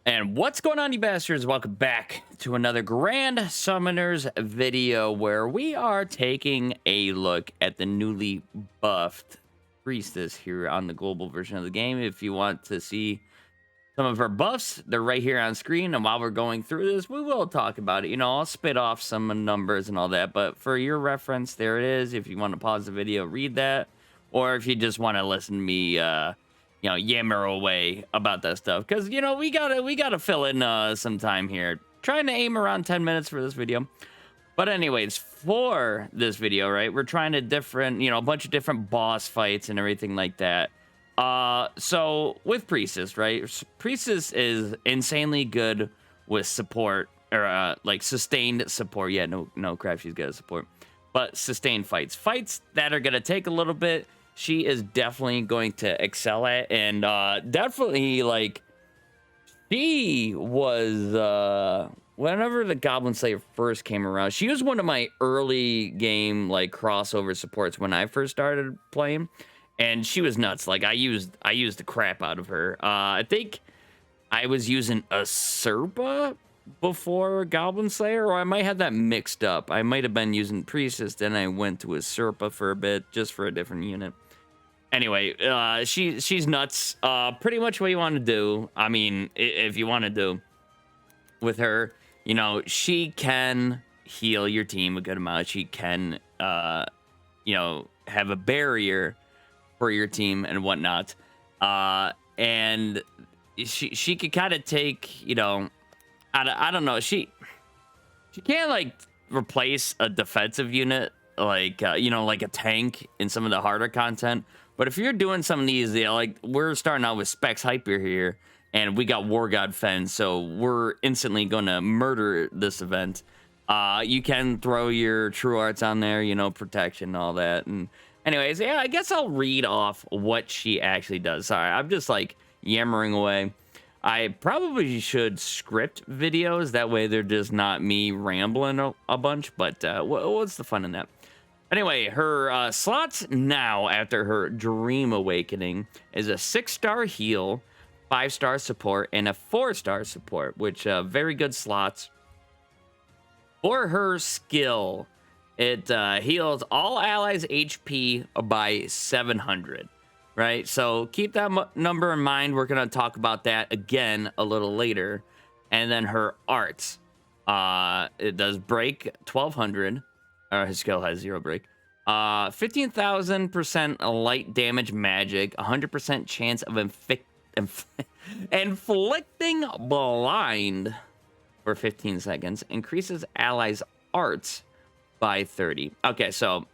And what's going on, you bastards? Welcome back to another Grand Summoners video where we are taking a look at the newly buffed Priestess here on the global version of the game. If you want to see some of her buffs, they're right here on screen. And while we're going through this, we will talk about it. You know, I'll spit off some numbers and all that. But for your reference, there it is. If you want to pause the video, read that. Or if you just want to listen to me, you know, yammer away about that stuff, because you know we gotta fill in some time here. Trying to aim around 10 minutes for this video, but anyways, for this video, right, we're trying to a bunch of different boss fights and everything like that. So with Priestess, right, Priestess is insanely good with support, or like sustained support. Yeah, no crap, she's good at support, but sustained fights that are gonna take a little bit. She is definitely going to excel at, and definitely, like, she was, whenever the Goblin Slayer first came around, she was one of my early game, like, crossover supports when I first started playing, and she was nuts. Like, I used the crap out of her. I think I was using a Serpa before Goblin Slayer, or I might have that mixed up. I might have been using Priestess, then I went to a Serpa for a bit, just for a different unit. Anyway, she's nuts. Pretty much what you want to do, I mean, if you want to do with her, you know, she can heal your team a good amount. She can, you know, have a barrier for your team and whatnot. And she could kind of take, you know, I don't know, she can't, like, replace a defensive unit, like, you know, like a tank in some of the harder content. But if you're doing some of these, you know, like, we're starting out with Specs Hyper here, and we got War God Fen, so we're instantly going to murder this event. You can throw your True Arts on there, you know, protection and all that. And anyways, yeah, I guess I'll read off what she actually does. Sorry, I'm just, like, yammering away. I probably should script videos, that way they're just not me rambling a bunch, but what's the fun in that? Anyway, her slots now after her Dream Awakening is a 6-star heal, 5-star support, and a 4-star support, which very good slots. For her skill, it heals all allies' HP by 700, right? So keep that number in mind. We're going to talk about that again a little later. And then her arts, it does break 1200. His skill has 0 break. 15,000% light damage magic, 100% chance of inflicting blind for 15 seconds, increases allies' arts by 30. Okay, so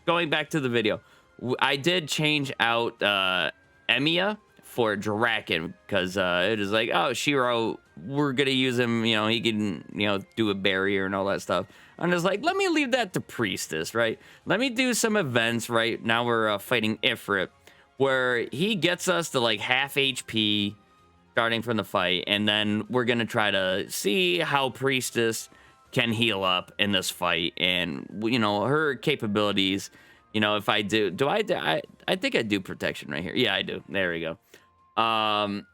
going back to the video, I did change out Emiya for Draken, because it is like, oh, Shiro, we're gonna use him, you know, he can, you know, do a barrier and all that stuff. I'm just like, let me leave that to Priestess, right? Let me do some events, right? Now we're fighting Ifrit, where he gets us to, like, half HP starting from the fight, and then we're gonna try to see how Priestess can heal up in this fight, and, you know, her capabilities. You know, if I I think I do protection right here. Yeah, I do. There we go.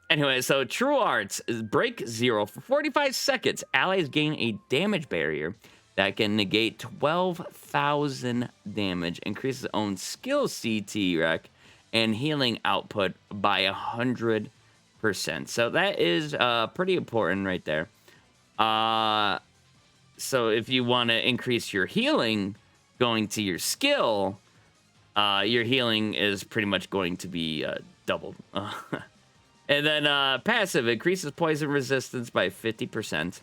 Anyway, so True Arts is break 0 for 45 seconds. Allies gain a damage barrier that can negate 12,000 damage, increases own skill CT rec, and healing output by 100%. So that is pretty important right there. So if you want to increase your healing going to your skill, your healing is pretty much going to be doubled. And then passive increases poison resistance by 50%.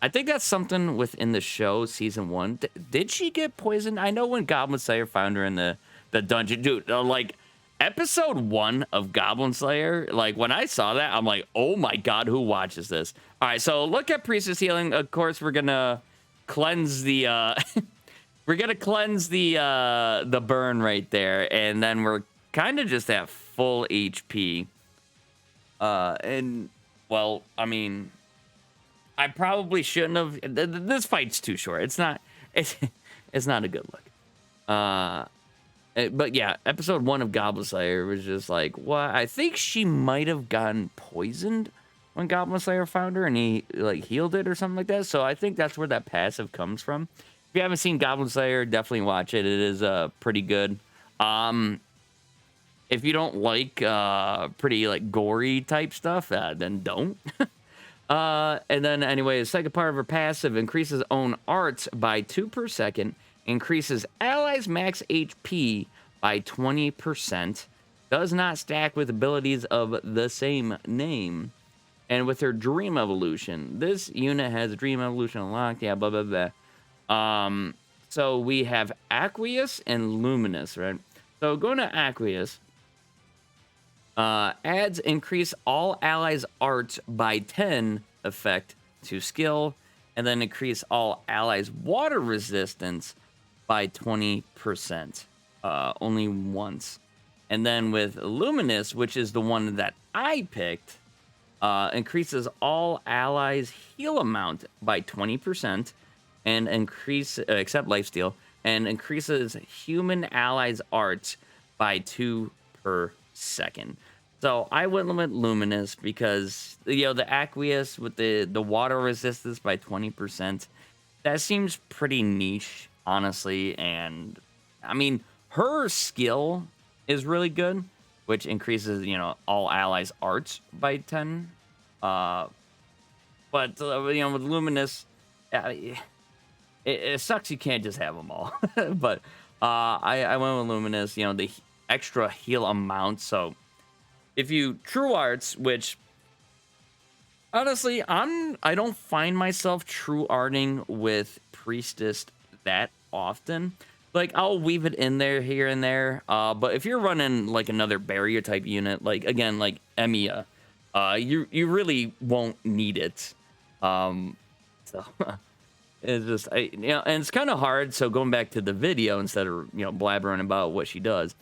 I think that's something within the show, season 1. Did she get poisoned? I know when Goblin Slayer found her in the dungeon. Dude, like, episode 1 of Goblin Slayer, like, when I saw that, I'm like, oh my god, who watches this? All right, so look at Priestess healing. Of course, we're gonna cleanse the we're gonna cleanse the burn right there, and then we're kind of just at full HP. And well, I mean, I probably shouldn't have. This fight's too short. It's not a good look. Uh, but yeah, episode 1 of Goblin Slayer was just like, what? I think she might have gotten poisoned when Goblin Slayer found her, and he like healed it or something like that. So I think that's where that passive comes from. If you haven't seen Goblin Slayer, definitely watch it. It is pretty good. If you don't like pretty like gory type stuff, then don't. And then anyway, the second part of her passive increases own arts by 2 per second, increases allies max HP by 20%, does not stack with abilities of the same name. And with her Dream Evolution, this unit has Dream Evolution unlocked. Yeah, blah, blah, blah. So we have Aqueous and Luminous, right? So going to Aqueous, adds increase all allies' arts by 10 effect to skill, and then increase all allies' water resistance by 20%, only once. And then with Luminous, which is the one that I picked, increases all allies' heal amount by 20%, and except lifesteal, and increases human allies' arts by 2 per second. So I went with Luminous because, you know, the Aqueous with the water resistance by 20%, that seems pretty niche, honestly. And I mean, her skill is really good, which increases, you know, all allies' arts by 10. But you know, with Luminous, it sucks you can't just have them all. But I went with Luminous, you know, the extra heal amount. So if you True Arts, which honestly, I don't find myself True Arting with Priestess that often. Like, I'll weave it in there here and there. But if you're running like another barrier type unit, like again, like Emiya, you really won't need it. So it's just, you know, and it's kind of hard. So going back to the video instead of, you know, blabbering about what she does,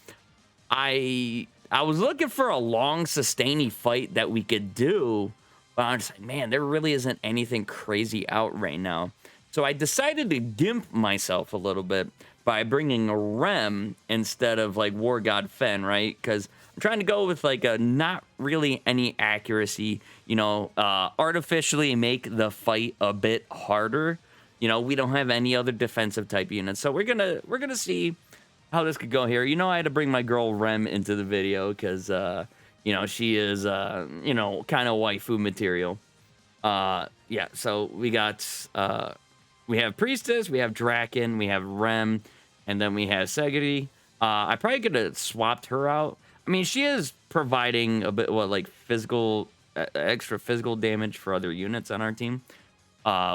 I was looking for a long sustaining fight that we could do, but I'm just like, man, there really isn't anything crazy out right now. So I decided to gimp myself a little bit by bringing a Rem instead of like War God Fen, right? Because I'm trying to go with like a not really any accuracy, you know, artificially make the fight a bit harder. You know, we don't have any other defensive type units, so we're gonna see how this could go here. You know, I had to bring my girl Rem into the video because you know, she is you know, kind of waifu material. Yeah, so we got we have Priestess, we have Draken, we have Rem, and then we have Segiri. I probably could have swapped her out. I mean, she is providing a bit, what, like physical, extra physical damage for other units on our team,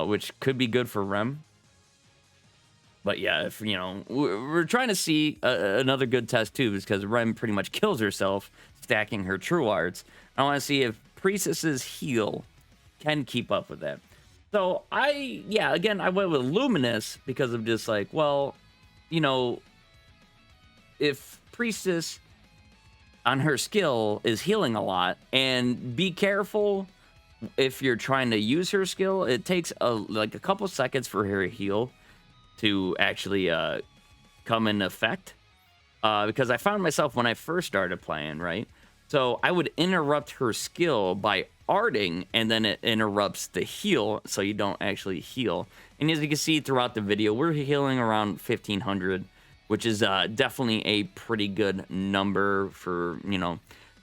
which could be good for Rem. But yeah, if, you know, we're trying to see another good test too, because Rem pretty much kills herself stacking her True Arts. I want to see if Priestess's heal can keep up with that. So again, I went with Luminous because of just like, well, you know, if Priestess on her skill is healing a lot, and be careful if you're trying to use her skill, it takes like a couple seconds for her to heal to actually come in effect. Because I found myself when I first started playing, right? So I would interrupt her skill by arting, and then it interrupts the heal, so you don't actually heal. And as you can see throughout the video, we're healing around 1500, which is definitely a pretty good number for, you know,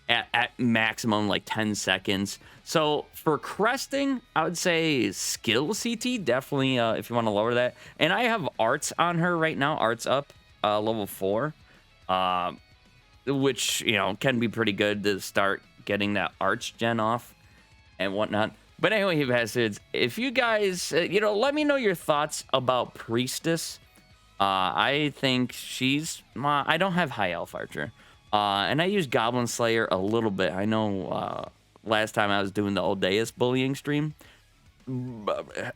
at maximum like 10 seconds. So for cresting, I would say skill CT, definitely, if you want to lower that. And I have arts on her right now, arts up, level 4, which, you know, can be pretty good to start getting that arch gen off and whatnot. But anyway, bastards, if you guys, you know, let me know your thoughts about Priestess. I think she's, I don't have high elf archer. And I use Goblin Slayer a little bit. I know last time I was doing the Odeus bullying stream,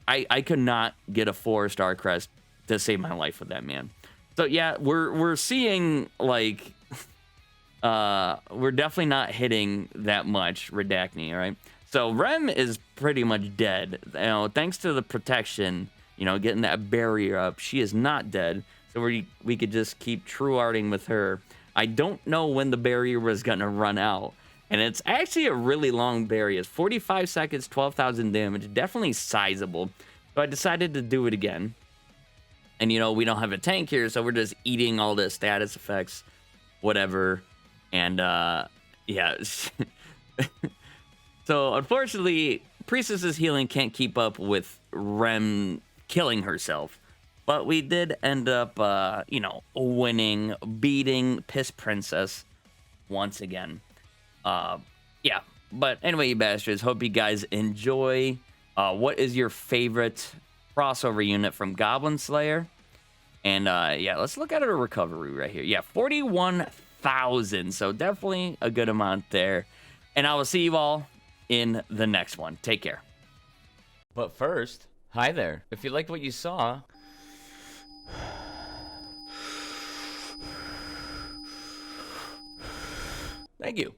I could not get a 4-star crest to save my life with that man. So yeah, we're seeing like we're definitely not hitting that much Redacne, all right? So Rem is pretty much dead. You know, thanks to the protection, you know, getting that barrier up, she is not dead. so we could just keep true arting with her. I don't know when the barrier was gonna run out, and it's actually a really long barrier. It's 45 seconds, 12,000 damage, definitely sizable. So I decided to do it again. And you know, we don't have a tank here, so we're just eating all the status effects, whatever. And yeah. So unfortunately, Priestess's healing can't keep up with Rem killing herself. But we did end up, you know, winning, beating Piss Princess once again. Yeah. But anyway, you bastards, hope you guys enjoy. What is your favorite crossover unit from Goblin Slayer? And yeah, let's look at our recovery right here. Yeah, 41,000. So definitely a good amount there. And I will see you all in the next one. Take care. But first, hi there. If you liked what you saw, thank you.